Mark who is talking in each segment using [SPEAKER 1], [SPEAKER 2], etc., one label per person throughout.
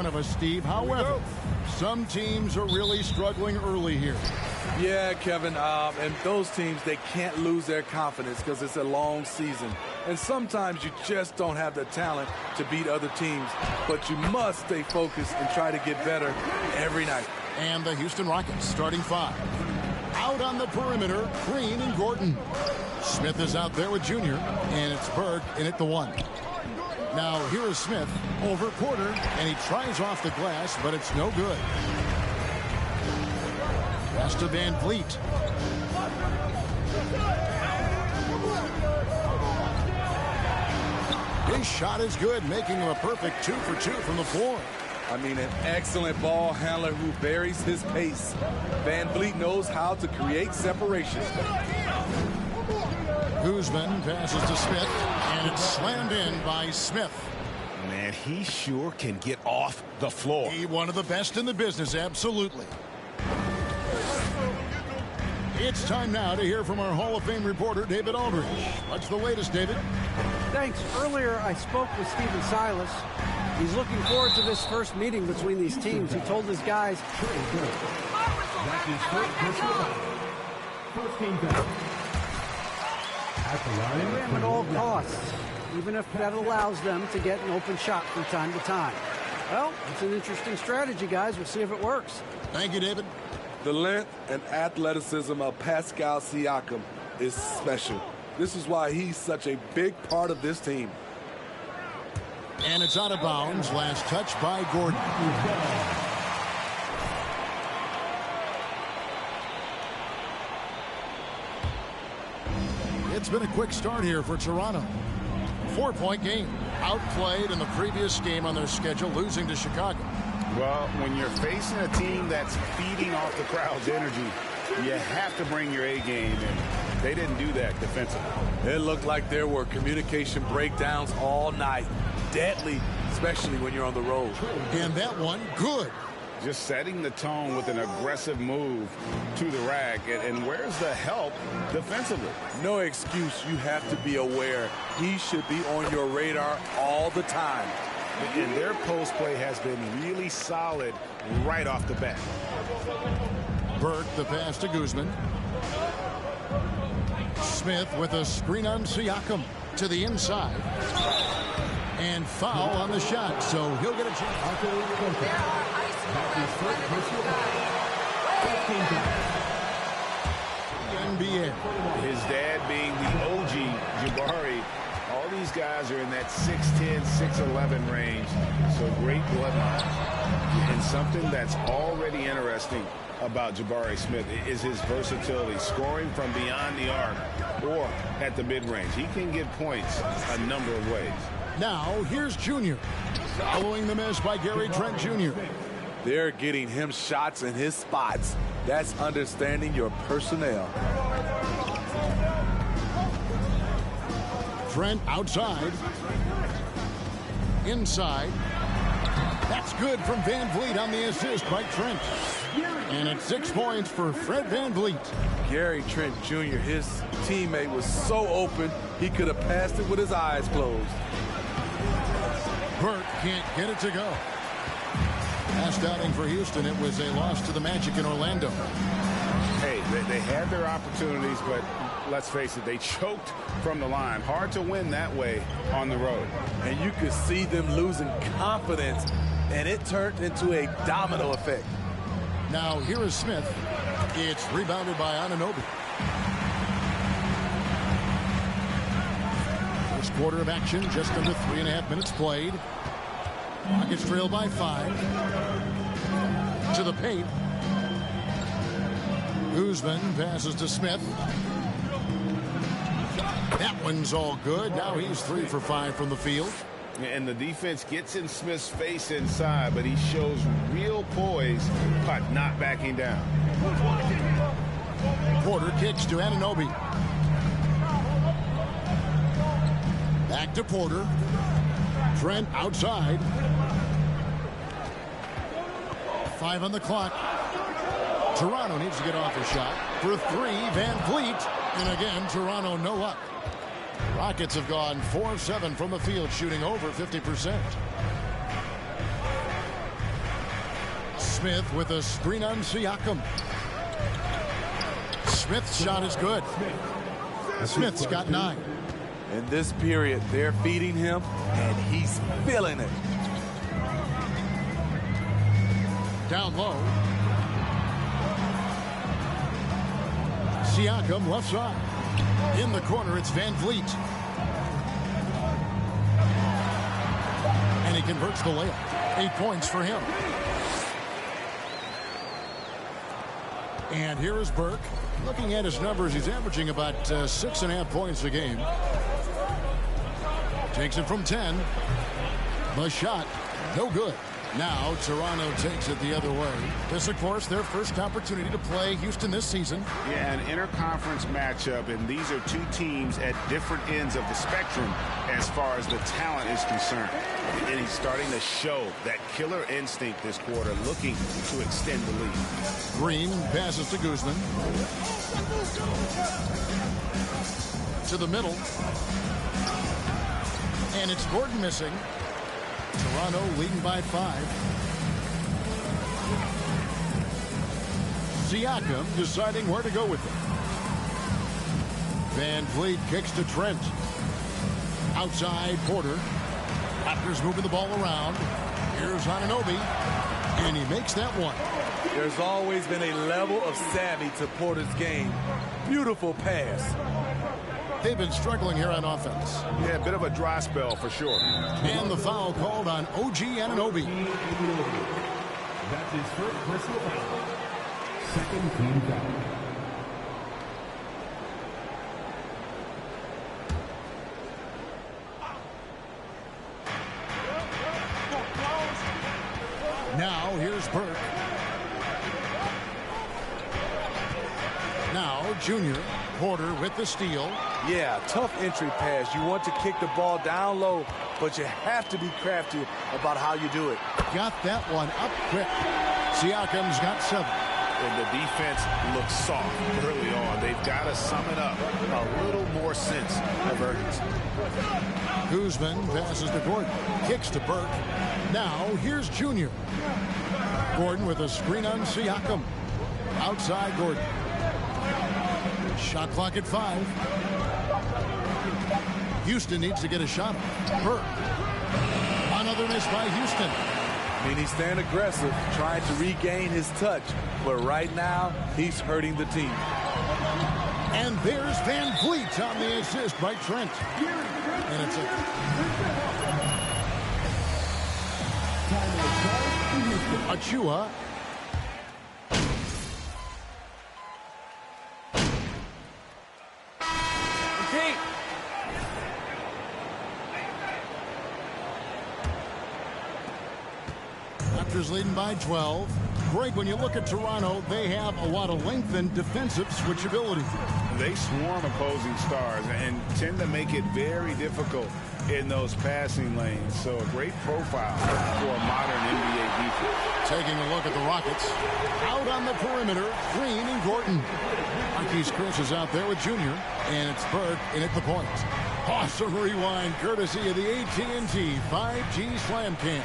[SPEAKER 1] front of us, Steve. However, some teams are really struggling early here.
[SPEAKER 2] Yeah, Kevin, and those teams, they can't lose their confidence because it's a long season. And sometimes you just don't have the talent to beat other teams. But you must stay focused and try to get better every night.
[SPEAKER 1] And the Houston Rockets starting 5. Out on the perimeter, Green and Gordon. Smith is out there with Junior, and it's Berg in at the 1. Now here is Smith over Porter, and he tries off the glass, but it's no good. Pass to Van Vliet. His shot is good, making him a perfect 2 for 2 from the floor.
[SPEAKER 2] I mean, an excellent ball handler who varies his pace. Van Vliet knows how to create separation.
[SPEAKER 1] Guzman passes to Smith, and it's slammed in by Smith.
[SPEAKER 3] Man, he sure can get off the floor.
[SPEAKER 1] He one of the best in the business, absolutely. It's time now to hear from our Hall of Fame reporter, David Aldridge. What's the latest, David?
[SPEAKER 4] Thanks. Earlier, I spoke with Stephen Silas. He's looking forward to this first meeting between these teams. He told his guys,
[SPEAKER 5] that is first game down. At the line,
[SPEAKER 4] win at all costs, even if that allows them to get an open shot from time to time. Well, it's an interesting strategy, guys. We'll see if it works.
[SPEAKER 1] Thank you, David.
[SPEAKER 2] The length and athleticism of Pascal Siakam is special. This is why he's such a big part of this team.
[SPEAKER 1] And it's out of bounds. Last touch by Gordon. It's been a quick start here for Toronto. 4-point game. Outplayed in the previous game on their schedule, losing to Chicago.
[SPEAKER 3] Well, when you're facing a team that's feeding off the crowd's energy, you have to bring your A game, and they didn't do that defensively.
[SPEAKER 2] It looked like there were communication breakdowns all night. Deadly, especially when you're on the road.
[SPEAKER 1] And that one, good.
[SPEAKER 3] Just setting the tone with an aggressive move to the rack. And where's the help defensively?
[SPEAKER 2] No excuse. You have to be aware. He should be on your radar all the time.
[SPEAKER 3] And their post play has been really solid right off the bat.
[SPEAKER 1] Burke, the pass to Guzman. Smith with a screen on Siakam to the inside. And foul on the shot, so he'll get a chance. NBA.
[SPEAKER 3] His dad being the OG Jabari. All these guys are in that 6'10", 6'11" range. So great bloodline. And something that's already interesting about Jabari Smith is his versatility, scoring from beyond the arc or at the mid-range. He can get points a number of ways.
[SPEAKER 1] Now, here's Junior. Following the miss by Gary Trent Jr.
[SPEAKER 2] They're getting him shots in his spots. That's understanding your personnel.
[SPEAKER 1] Trent outside. Inside. That's good from Van Vliet on the assist by Trent. And it's 6 points for Fred Van Vliet.
[SPEAKER 2] Gary Trent Jr., his teammate was so open, he could have passed it with his eyes closed.
[SPEAKER 1] Burke can't get it to go. Last outing for Houston, it was a loss to the Magic in Orlando.
[SPEAKER 3] Hey, they had their opportunities, but let's face it, they choked from the line. Hard to win that way on the road.
[SPEAKER 2] And you could see them losing confidence, and it turned into a domino effect.
[SPEAKER 1] Now, here is Smith. It's rebounded by Anunoby. First quarter of action, just under 3.5 minutes played. Rockets trail by 5. To the paint. Guzman passes to Smith. That one's all good. Now he's 3 for 5 from the field.
[SPEAKER 3] And the defense gets in Smith's face inside, but he shows real poise, but not backing down.
[SPEAKER 1] Porter kicks to Anunoby. Back to Porter. Trent outside. 5 on the clock. Toronto needs to get off a shot. For 3, Van Vliet. And again, Toronto no luck. Rockets have gone 4 of 7 from the field, shooting over 50%. Smith with a screen on Siakam. Smith's shot is good. Smith's got 9.
[SPEAKER 2] In this period, they're feeding him, and he's feeling it.
[SPEAKER 1] Down low. Siakam left side. In the corner, it's Van Vliet. And he converts the layup. 8 points for him. And here is Burke. Looking at his numbers, he's averaging about 6.5 points a game. Takes it from 10. The shot, no good. Now Toronto takes it the other way. This, of course, their first opportunity to play Houston this season.
[SPEAKER 3] Yeah, an interconference matchup, and these are two teams at different ends of the spectrum as far as the talent is concerned. And he's starting to show that killer instinct this quarter, looking to extend the lead.
[SPEAKER 1] Green passes to Guzman. To the middle. And it's Gordon missing. Toronto leading by 5. Siakam deciding where to go with it. Van Vliet kicks to Trent. Outside Porter. Raptors moving the ball around. Here's Anunoby. And he makes that one.
[SPEAKER 2] There's always been a level of savvy to Porter's game. Beautiful pass.
[SPEAKER 1] They've been struggling here on offense.
[SPEAKER 3] Yeah, a bit of a dry spell for sure.
[SPEAKER 1] And the foul called on OG Anunoby.
[SPEAKER 5] That's his first personal foul. Second team foul.
[SPEAKER 1] Now here's Burke. Now Junior. Porter with the steal.
[SPEAKER 2] Yeah, tough entry pass. You want to kick the ball down low, but you have to be crafty about how you do it.
[SPEAKER 1] Got that one up quick. Siakam's got 7.
[SPEAKER 3] And the defense looks soft early on. They've got to sum it up. A little more sense of urgency.
[SPEAKER 1] Guzman passes to Gordon. Kicks to Burke. Now here's Junior. Gordon with a screen on Siakam. Outside Gordon. Shot clock at 5. Houston needs to get a shot. Burke. Another miss by Houston.
[SPEAKER 2] I mean, he's staying aggressive, trying to regain his touch. But right now, he's hurting the team.
[SPEAKER 1] And there's Van Vliet on the assist by Trent. And it's Achua. Raptors leading by 12. Greg, when you look at Toronto, they have a lot of length and defensive switchability.
[SPEAKER 3] They swarm opposing stars and tend to make it very difficult in those passing lanes. So a great profile for a modern NBA defense.
[SPEAKER 1] Taking a look at the Rockets. Out on the perimeter, Green and Gordon. Marquise Chris is out there with Junior, and it's Burke in at the point. Awesome rewind courtesy of the AT&T 5G Slam Cam.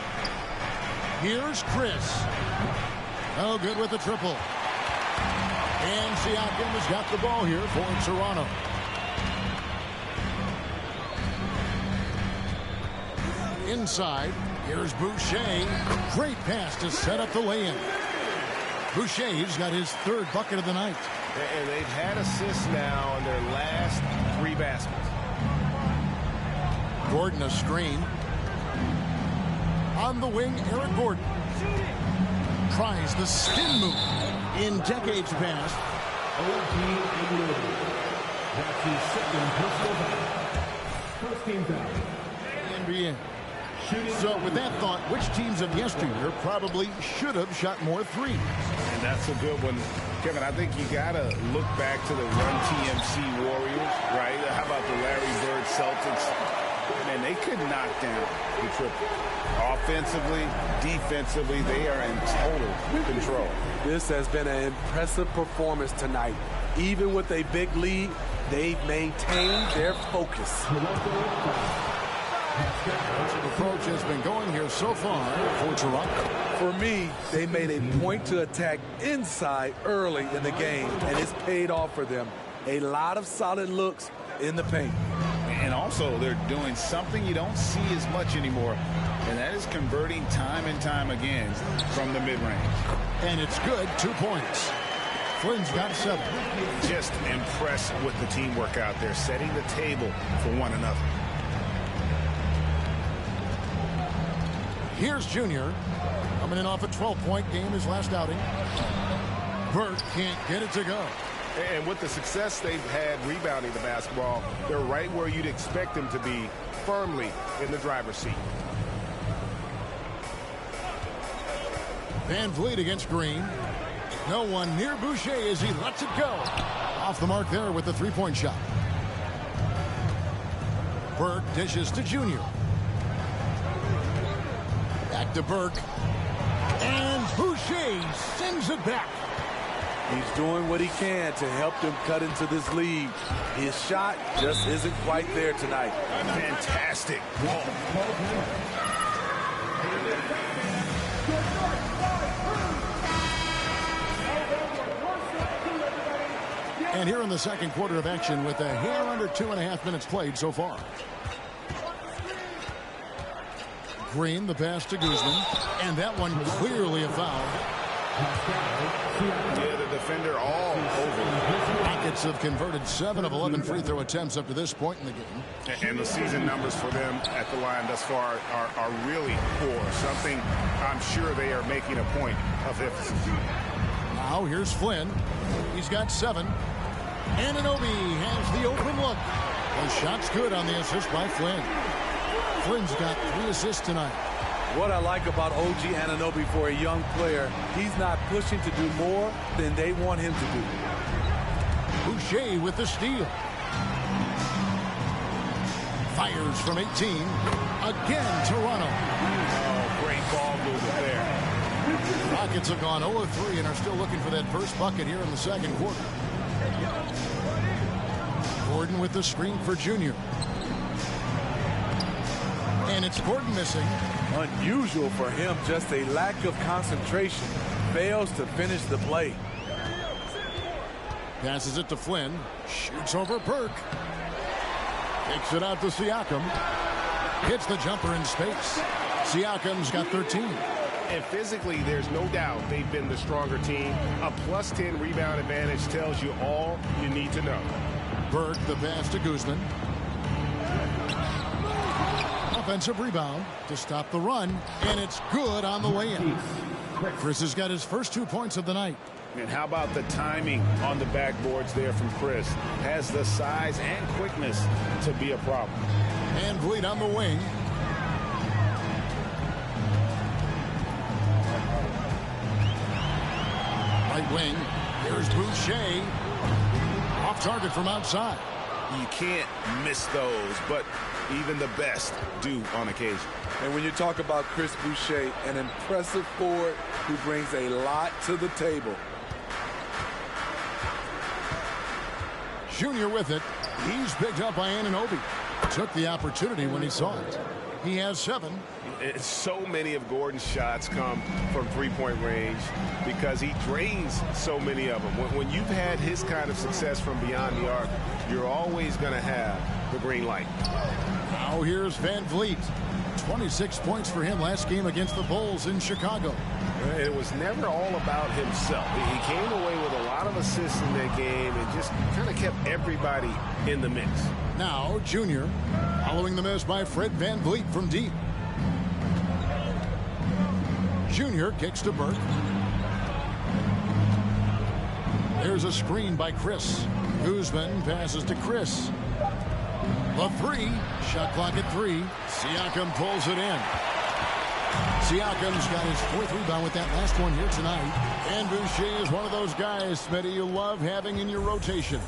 [SPEAKER 1] Here's Chris. Oh, good with the triple. And Siakam has got the ball here for Toronto. Inside, here's Boucher. Great pass to set up the lay-in. Boucher's got his 3rd bucket of the night.
[SPEAKER 3] And they've had assists now in their last 3 baskets.
[SPEAKER 1] Gordon a screen. On the wing, Eric Gordon tries the spin move in decades past.
[SPEAKER 5] That's his second personal foul. First team foul.
[SPEAKER 1] NBA. So with that thought, which teams of yesteryear probably should have shot more threes?
[SPEAKER 3] And that's a good one. Kevin, I think you got to look back to the Run TMC Warriors, right? How about the Larry Bird Celtics? Man, they could knock down the triple. Offensively, defensively, they are in total control.
[SPEAKER 2] This has been an impressive performance tonight. Even with a big lead, they've maintained their focus.
[SPEAKER 1] Approach has been going here so far for Toronto.
[SPEAKER 2] For me, they made a point to attack inside early in the game, and it's paid off for them. A lot of solid looks in the paint.
[SPEAKER 3] And also, they're doing something you don't see as much anymore, and that is converting time and time again from the mid-range.
[SPEAKER 1] And it's good, 2 points. Flynn's got 7.
[SPEAKER 3] Just impressed with the teamwork out there, setting the table for one another.
[SPEAKER 1] Here's Junior, coming in off a 12-point game his last outing. Burke can't get it to go.
[SPEAKER 3] And with the success they've had rebounding the basketball, they're right where you'd expect them to be, firmly in the driver's seat.
[SPEAKER 1] Van Vliet against Green. No one near Boucher as he lets it go. Off the mark there with the three-point shot. Burke dishes to Junior. Back to Burke. And Boucher sends it back.
[SPEAKER 2] He's doing what he can to help them cut into this lead. His shot just isn't quite there tonight.
[SPEAKER 3] Fantastic ball.
[SPEAKER 1] And here in the second quarter of action with a hair under 2.5 minutes played so far. Green, the pass to Guzman. And that one clearly a foul.
[SPEAKER 3] Yeah, the defender all over.
[SPEAKER 1] Rockets have converted 7 of 11 free throw attempts up to this point in the game.
[SPEAKER 3] And the season numbers for them at the line thus far are really poor. Something I'm sure they are making a point of emphasis.
[SPEAKER 1] Now here's Flynn. He's got 7. Anunoby has the open look. The shot's good on the assist by Flynn. Flynn's got 3 assists tonight.
[SPEAKER 2] What I like about OG Anunoby for a young player, he's not pushing to do more than they want him to do.
[SPEAKER 1] Boucher with the steal. Fires from 18. Again, Toronto.
[SPEAKER 3] Oh, great ball movement there.
[SPEAKER 1] Rockets have gone 0-3 and are still looking for that first bucket here in the second quarter. Gordon with the screen for Junior. And it's Gordon missing.
[SPEAKER 2] Unusual for him, just a lack of concentration. Fails to finish the play.
[SPEAKER 1] Passes it to Flynn. Shoots over Burke. Takes it out to Siakam. Hits the jumper in space. Siakam's got 13.
[SPEAKER 3] And physically, there's no doubt they've been the stronger team. A +10 rebound advantage tells you all you need to know.
[SPEAKER 1] Burke, the pass to Guzman. Offensive rebound to stop the run, and it's good on the way in. Chris has got his first 2 points of the night.
[SPEAKER 3] And how about the timing on the backboards there from Chris? Has the size and quickness to be a problem.
[SPEAKER 1] And Vliet on the wing. Right wing. Here's Boucher. Off target from outside.
[SPEAKER 3] You can't miss those, but even the best do on occasion.
[SPEAKER 2] And when you talk about Chris Boucher, an impressive forward who brings a lot to the table.
[SPEAKER 1] Junior with it. He's picked up by Anunoby. Took the opportunity when he saw it. He has 7.
[SPEAKER 3] So many of Gordon's shots come from three-point range because he drains so many of them. When you've had his kind of success from beyond the arc, you're always going to have the green light.
[SPEAKER 1] Now here's Van Vliet. 26 points for him last game against the Bulls in Chicago.
[SPEAKER 3] It was never all about himself. He came away with a lot of assists in that game and just kind of kept everybody in the mix.
[SPEAKER 1] Now Junior, following the miss by Fred Van Vliet from deep. Junior kicks to Burke. There's a screen by Chris. Guzman passes to Chris. The 3. Shot clock at 3. Siakam pulls it in. Siakam's got his 4th rebound with that last one here tonight. And Boucher is one of those guys, Smitty, you love having in your rotation.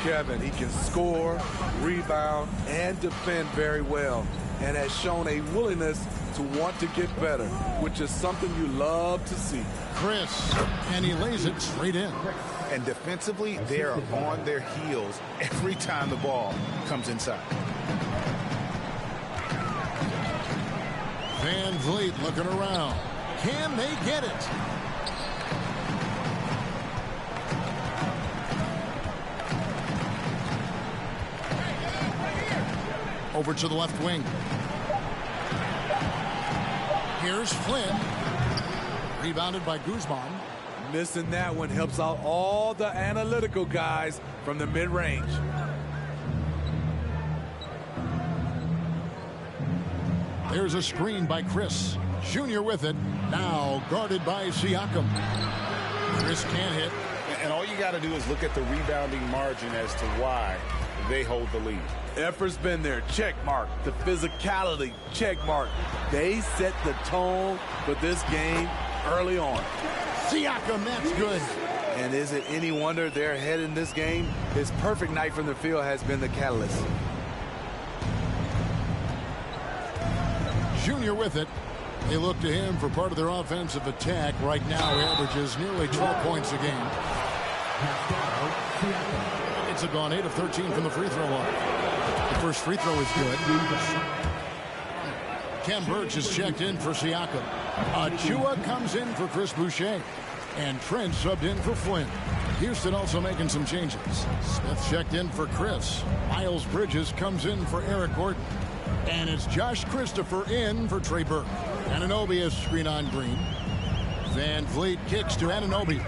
[SPEAKER 2] Kevin, he can score, rebound, and defend very well, and has shown a willingness to want to get better, which is something you love to see.
[SPEAKER 1] Chris, and he lays it straight in.
[SPEAKER 3] And defensively, they are on their heels every time the ball comes inside.
[SPEAKER 1] Van Vliet looking around. Can they get it? Over to the left wing. Here's Flynn. Rebounded by Guzman.
[SPEAKER 2] Missing that one helps out all the analytical guys from the mid-range.
[SPEAKER 1] There's a screen by Chris. Junior with it. Now guarded by Siakam. Chris can't hit.
[SPEAKER 3] And all you got to do is look at the rebounding margin as to why they hold the lead.
[SPEAKER 2] Effort's been there. Check mark. The physicality. Check mark. They set the tone for this game early on.
[SPEAKER 1] Siakam, that's good.
[SPEAKER 2] And is it any wonder they're ahead in this game? His perfect night from the field has been the catalyst.
[SPEAKER 1] Junior with it. They look to him for part of their offensive attack. Right now, he averages nearly 12 points a game. It's gone 8 of 13 from the free throw line. The first free throw is good. Kem Birch is checked in for Siakam. Achua comes in for Chris Boucher. And Trent subbed in for Flynn. Houston also making some changes. Smith checked in for Chris. Miles Bridges comes in for Eric Gordon. And it's Josh Christopher in for Trey Burke. Anunoby is screen on Green. Van Vliet kicks to Anunoby.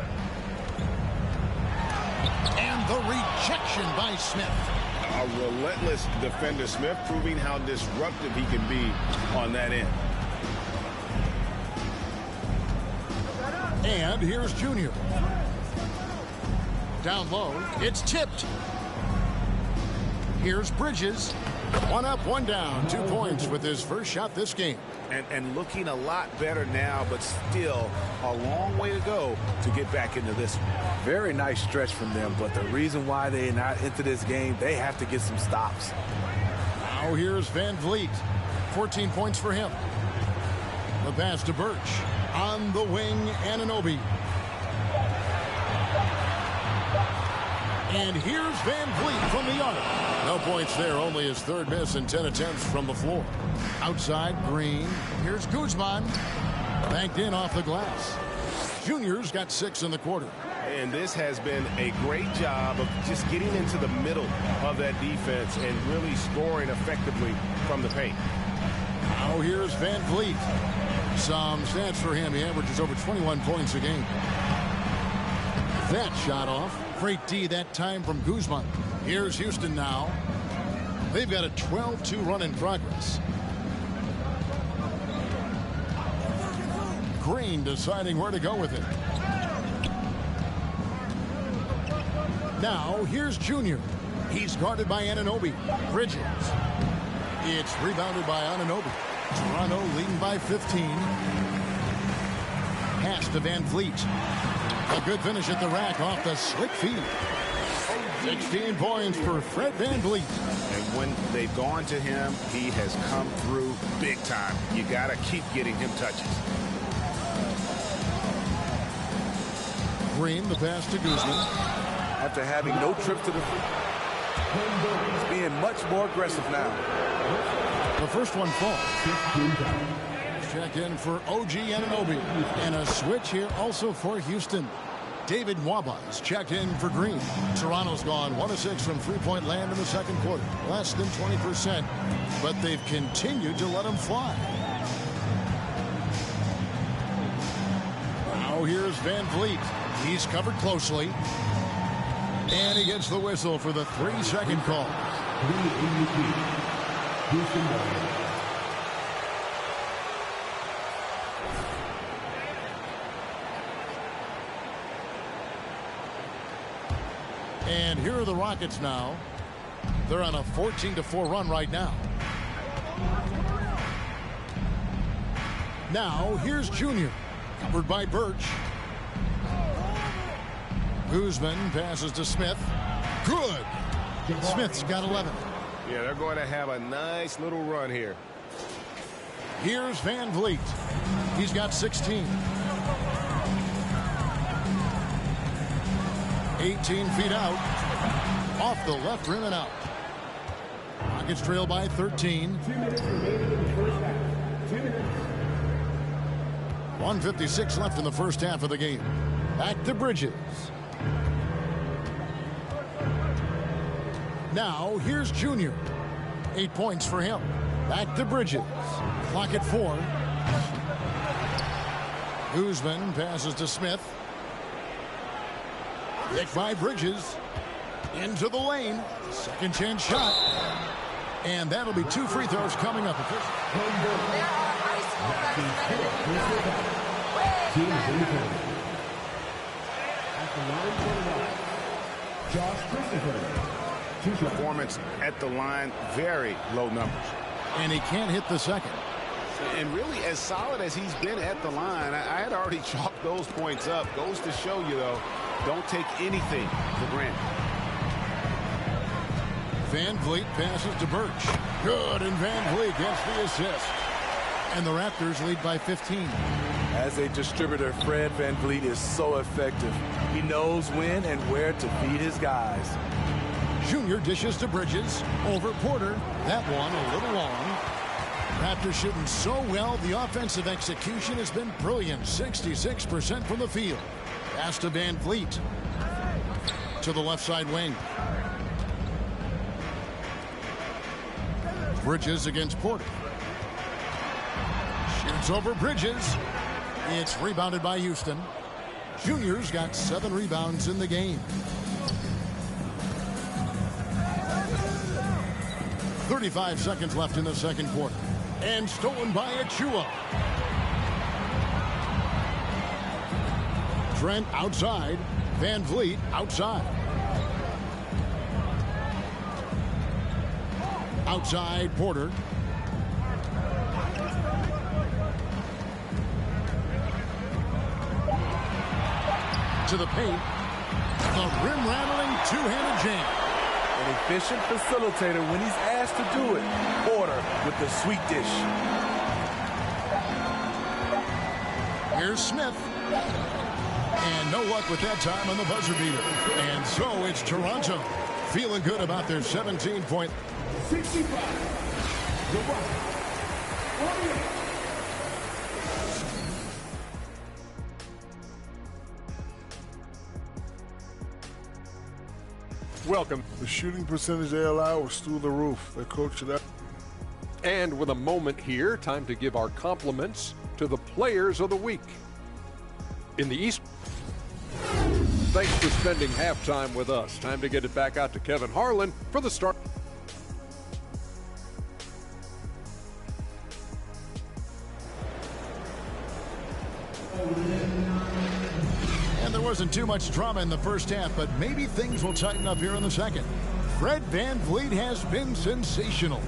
[SPEAKER 1] And the rejection by Smith.
[SPEAKER 3] A relentless defender, Smith, proving how disruptive he can be on that end.
[SPEAKER 1] And here's Junior. Down low, it's tipped. Here's Bridges. One up, one down. 2 points with his first shot this game.
[SPEAKER 3] And looking a lot better now, but still a long way to go to get back into this one.
[SPEAKER 2] Very nice stretch from them, but the reason why they're not into this game, they have to get some stops.
[SPEAKER 1] Now here's Van Vliet. 14 points for him. The pass to Birch. On the wing, Anunoby. And here's Van Vliet from the arc. No points there, only his third miss and 10 attempts from the floor. Outside, Green. Here's Guzman. Banked in off the glass. Junior's got 6 in the quarter.
[SPEAKER 3] And this has been a great job of just getting into the middle of that defense and really scoring effectively from the paint.
[SPEAKER 1] Now here's Van Vliet. Some stats for him. He averages over 21 points a game. That shot off. Great D that time from Guzman. Here's Houston now. They've got a 12-2 run in progress. Green deciding where to go with it. Now here's Junior. He's guarded by Anunoby. Bridges. It's rebounded by Anunoby. Toronto leading by 15. Pass to Van Vliet. A good finish at the rack off the slick feed. 16 points for Fred Van Vliet.
[SPEAKER 3] And when they've gone to him, he has come through big time. You got to keep getting him touches.
[SPEAKER 1] Green, the pass to Guzman.
[SPEAKER 2] After having no trip to the free, he's being much more aggressive now.
[SPEAKER 1] The first one falls. Check in for OG Anunoby. And a switch here also for Houston. David Nwaba is checked in for Green. Toronto's gone 1 of 6 from three-point land in the second quarter. Less than 20%. But they've continued to let him fly. Now here's Van Vliet. He's covered closely. And he gets the whistle for the 3-second call. And here are the Rockets now. They're on a 14-4 run right now. Now here's Junior. Covered by Birch. Guzman passes to Smith. Good. Smith's got 11.
[SPEAKER 3] Yeah, they're going to have a nice little run here.
[SPEAKER 1] Here's Van Vliet. He's got 16. 18 feet out. Off the left rim and out. Rockets trail by 13.
[SPEAKER 5] 2 minutes.
[SPEAKER 1] 1:56 left in the first half of the game. Back to Bridges. Now, here's Junior. 8 points for him. Back to Bridges. Clock at 4. Guzman passes to Smith. Picked by Bridges. Into the lane. Second chance shot. And that'll be 2 free throws coming up.
[SPEAKER 5] There are high school Team at the line for the line, Josh Christopher.
[SPEAKER 3] Performance at the line, very low numbers.
[SPEAKER 1] And he can't hit the second.
[SPEAKER 3] And really, as solid as he's been at the line, I had already chalked those points up. Goes to show you, though, don't take anything for granted.
[SPEAKER 1] Van Vliet passes to Birch. Good, and Van Vliet gets the assist. And the Raptors lead by 15.
[SPEAKER 2] As a distributor, Fred Van Vliet is so effective. He knows when and where to feed his guys.
[SPEAKER 1] Junior dishes to Bridges. Over Porter. That one a little long. Raptors shooting so well, the offensive execution has been brilliant. 66% from the field. Pass to Van Vliet. To the left side wing. Bridges against Porter. Shoots over Bridges. It's rebounded by Houston. Junior's got 7 rebounds in the game. 35 seconds left in the second quarter. And stolen by Achua. Trent outside. Van Vliet outside. Outside Porter. To the paint. The rim-rattling two-handed jam.
[SPEAKER 2] An efficient facilitator when he's asked to do it. Porter with the sweet dish.
[SPEAKER 1] Here's Smith. And no luck with that time on the buzzer beater. And so it's Toronto feeling good about their 17-point.
[SPEAKER 5] 65. The Raptors.
[SPEAKER 6] Welcome. The shooting percentage they allow was through the roof. Their coach should have.
[SPEAKER 7] And with a moment here, time to give our compliments to the players of the week. In the East, thanks for spending halftime with us. Time to get it back out to Kevin Harlan for the start.
[SPEAKER 1] And there wasn't too much drama in the first half, but maybe things will tighten up here in the second. Fred Van Vliet has been sensational.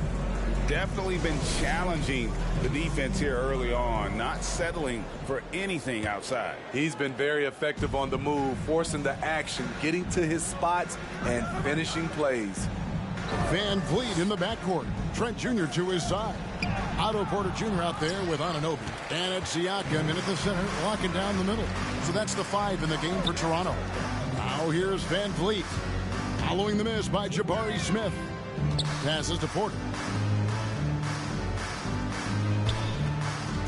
[SPEAKER 3] Definitely been challenging the defense here early on, not settling for anything outside.
[SPEAKER 2] He's been very effective on the move, forcing the action, getting to his spots, and finishing plays.
[SPEAKER 1] Van Vliet in the backcourt. Trent Jr. to his side. Otto Porter Jr. out there with Anunoby. And it's Siakam in at the center, locking down the middle. So that's the 5 in the game for Toronto. Now here's Van Vliet. Following the miss by Jabari Smith. Passes to Porter.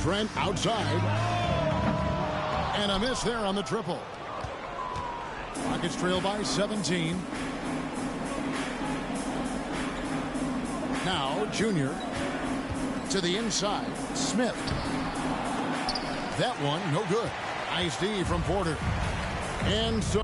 [SPEAKER 1] Trent outside. And a miss there on the triple. Rockets trail by 17. Now Junior to the inside. Smith. That one no good. Nice D from Porter. And so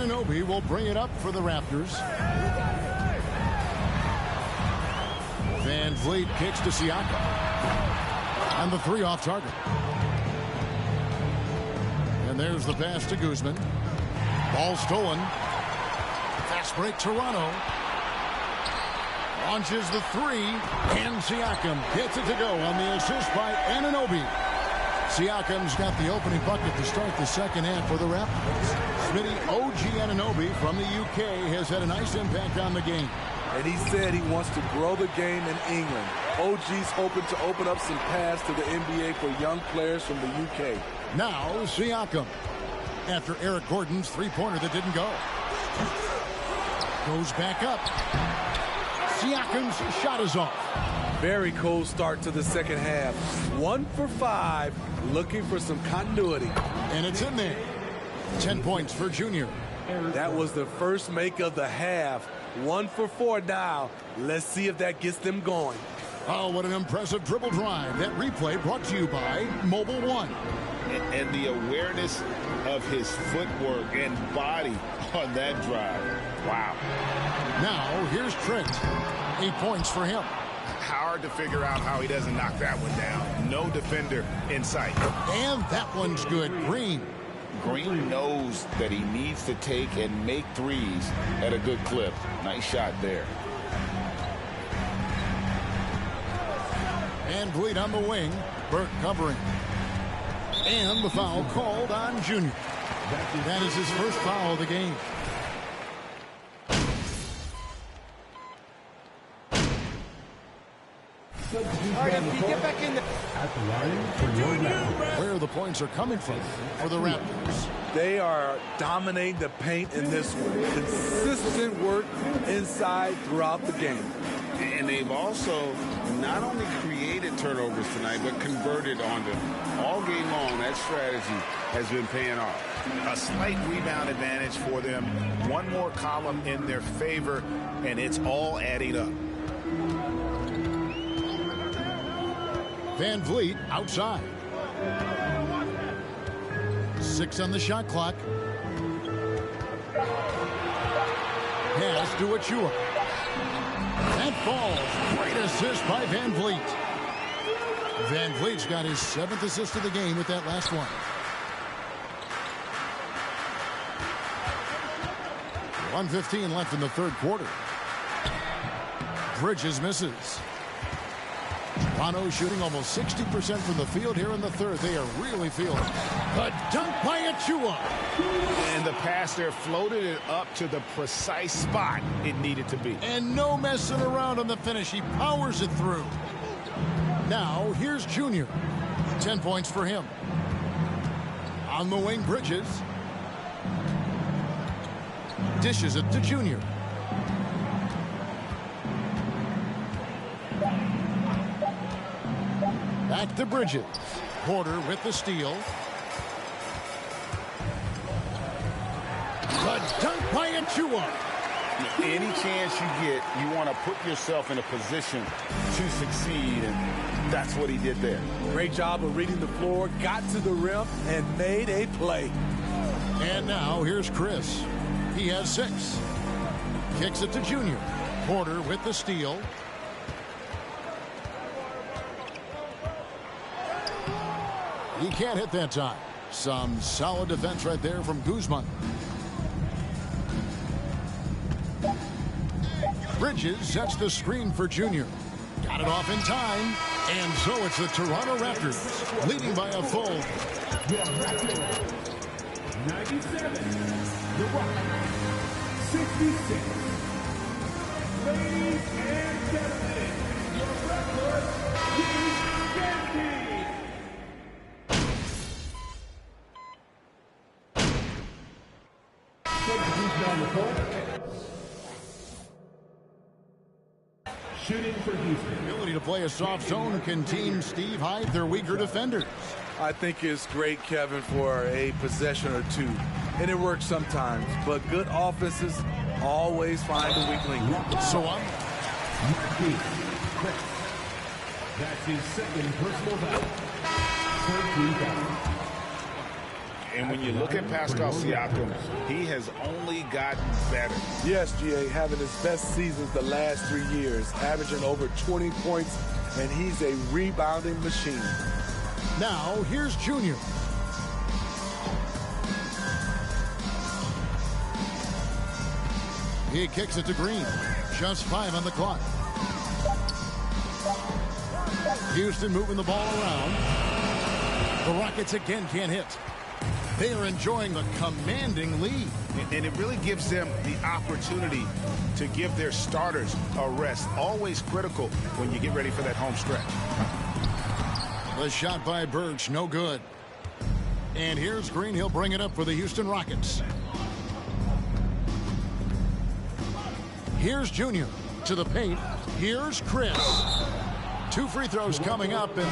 [SPEAKER 1] Anunoby will bring it up for the Raptors. Van Vliet kicks to Siakam. And the three off target. And there's the pass to Guzman. Ball stolen. Fast break Toronto. Launches the three. And Siakam gets it to go on the assist by Anunoby. Siakam's got the opening bucket to start the second half for the Raptors. Smitty, OG Anunoby from the UK has had a nice impact on the game.
[SPEAKER 2] And he said he wants to grow the game in England. OG's hoping to open up some paths to the NBA for young players from the UK.
[SPEAKER 1] Now Siakam. After Eric Gordon's three-pointer that didn't go. Goes back up. Siakam's shot is off.
[SPEAKER 2] Very cold start to the second half. 1 for 5, looking for some continuity.
[SPEAKER 1] And it's in there. 10 points for Junior.
[SPEAKER 2] That was the first make of the half. 1 for 4 now. Let's see if that gets them going.
[SPEAKER 1] Oh, what an impressive dribble drive. That replay brought to you by Mobile One.
[SPEAKER 3] And the awareness of his footwork and body on that drive. Wow.
[SPEAKER 1] Now, here's Trent. 8 points for him.
[SPEAKER 3] Hard to figure out how he doesn't knock that one down. No defender in sight.
[SPEAKER 1] And that one's good. Green.
[SPEAKER 3] Green knows that he needs to take and make threes at a good clip. Nice shot there.
[SPEAKER 1] And Vliet on the wing. Burke covering. And the foul called on Junior. That is his first foul of the game.
[SPEAKER 4] All right, if you get back in the...
[SPEAKER 5] At the line for your Raptors.
[SPEAKER 1] Where the points are coming from for the Raptors.
[SPEAKER 2] They are dominating the paint in this one. Consistent work inside throughout the game.
[SPEAKER 3] And they've also not only created turnovers tonight, but converted on them. All game long, that strategy has been paying off. A slight rebound advantage for them. One more column in their favor, and it's all adding up.
[SPEAKER 1] Van Vliet outside. 6 on the shot clock. Pass to Achua. That falls. Great assist by Van Vliet. Van Vliet's got his 7th assist of the game with that last one. 1:15 left in the third quarter. Bridges misses. Toronto shooting almost 60% from the field here in the third. They are really feeling it. The dunk by Achua.
[SPEAKER 3] And the pass there floated it up to the precise spot it needed to be.
[SPEAKER 1] And no messing around on the finish. He powers it through. Now, here's Junior. 10 points for him. On the wing, Bridges. Dishes it to Junior. Back to Bridges. Porter with the steal. The dunk by Achua.
[SPEAKER 3] Any chance you get, you want to put yourself in a position to succeed, and that's what he did there.
[SPEAKER 2] Great job of reading the floor, got to the rim, and made a play.
[SPEAKER 1] And now here's Chris. He has 6. Kicks it to Junior. Porter with the steal. He can't hit that time. Some solid defense right there from Guzman. Bridges sets the screen for Junior. Got it off in time. And so it's the Toronto Raptors leading by a full.
[SPEAKER 5] 97. The Rockets. 66. Ladies and gentlemen, your record is empty. Down the court. Shooting for Houston.
[SPEAKER 1] Ability to play a soft zone. Can Team Steve hide their weaker defenders?
[SPEAKER 2] I think it's great, Kevin, for a possession or two. And it works sometimes. But good offenses always find a weak link.
[SPEAKER 1] So on.
[SPEAKER 5] That's his second personal foul. 13 foul.
[SPEAKER 3] And when you look at Pascal Siakam, he has only gotten better.
[SPEAKER 2] Yes, GA, having his best seasons the last 3 years, averaging over 20 points, and he's a rebounding machine.
[SPEAKER 1] Now, here's Junior. He kicks it to Green. Just 5 on the clock. Houston moving the ball around. The Rockets again can't hit. They are enjoying the commanding lead.
[SPEAKER 3] And it really gives them the opportunity to give their starters a rest. Always critical when you get ready for that home stretch.
[SPEAKER 1] The shot by Birch, no good. And here's Green. He'll bring it up for the Houston Rockets. Here's Junior to the paint. Here's Chris. 2 free throws coming up, and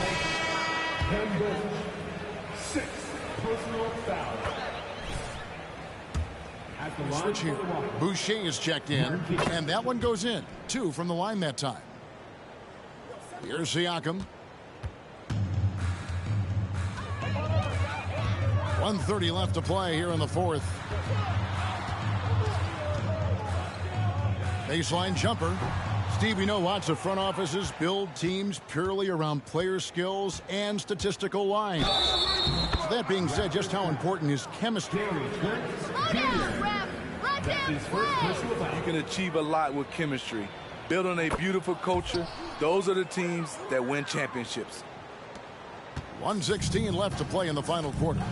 [SPEAKER 5] 6 personal fouls. At the line
[SPEAKER 1] switch here. Boucher is checked in, and that one goes in. 2 from the line that time. Here's Siakam. 1:30 left to play here in the fourth. Baseline jumper. Steve, you know lots of front offices build teams purely around player skills and statistical lines. So that being said, just how important is chemistry?
[SPEAKER 2] You can achieve a lot with chemistry. Building a beautiful culture, those are the teams that win championships.
[SPEAKER 1] 1:16 left to play in the final quarter.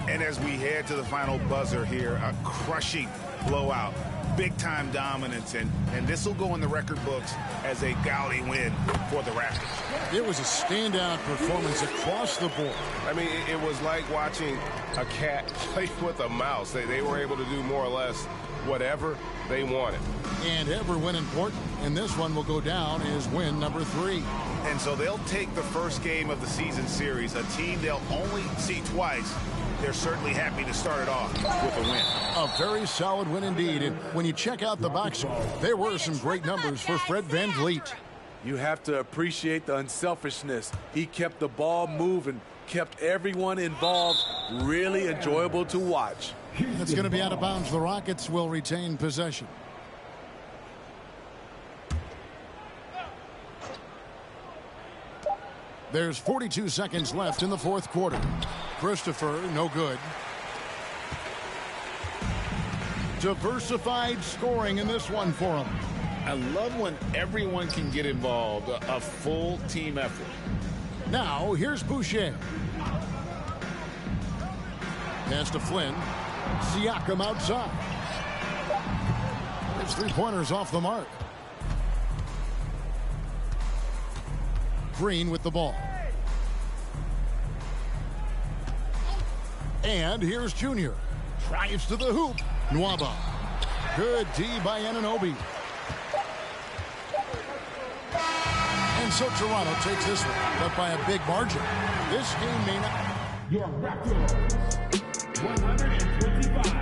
[SPEAKER 3] And as we head to the final buzzer here, a crushing blowout. Big-time dominance, and this will go in the record books as a gaudy win for the Raptors.
[SPEAKER 1] It was a standout performance across the board.
[SPEAKER 8] I mean, it was like watching a cat play with a mouse. They were able to do more or less whatever they wanted.
[SPEAKER 1] And every win important, and this one will go down as win number 3.
[SPEAKER 3] And so they'll take the first game of the season series, a team they'll only see twice. They're certainly happy to start it off with a win.
[SPEAKER 1] A very solid win indeed. And when you check out the box score, there were some great numbers for Fred VanVleet.
[SPEAKER 2] You have to appreciate the unselfishness. He kept the ball moving, kept everyone involved, really enjoyable to watch.
[SPEAKER 1] That's going to be out of bounds. The Rockets will retain possession. There's 42 seconds left in the fourth quarter. Christopher, no good. Diversified scoring in this one for him.
[SPEAKER 3] I love when everyone can get involved, a full team effort.
[SPEAKER 1] Now, here's Boucher. Pass to Flynn. Siakam outside. His 3-pointers off the mark. Green with the ball. And here's Junior. Drives to the hoop. Nwaba. Good D by Anunoby. And so Toronto takes this one, but by a big margin. This game may not.
[SPEAKER 5] Your Raptors, 125.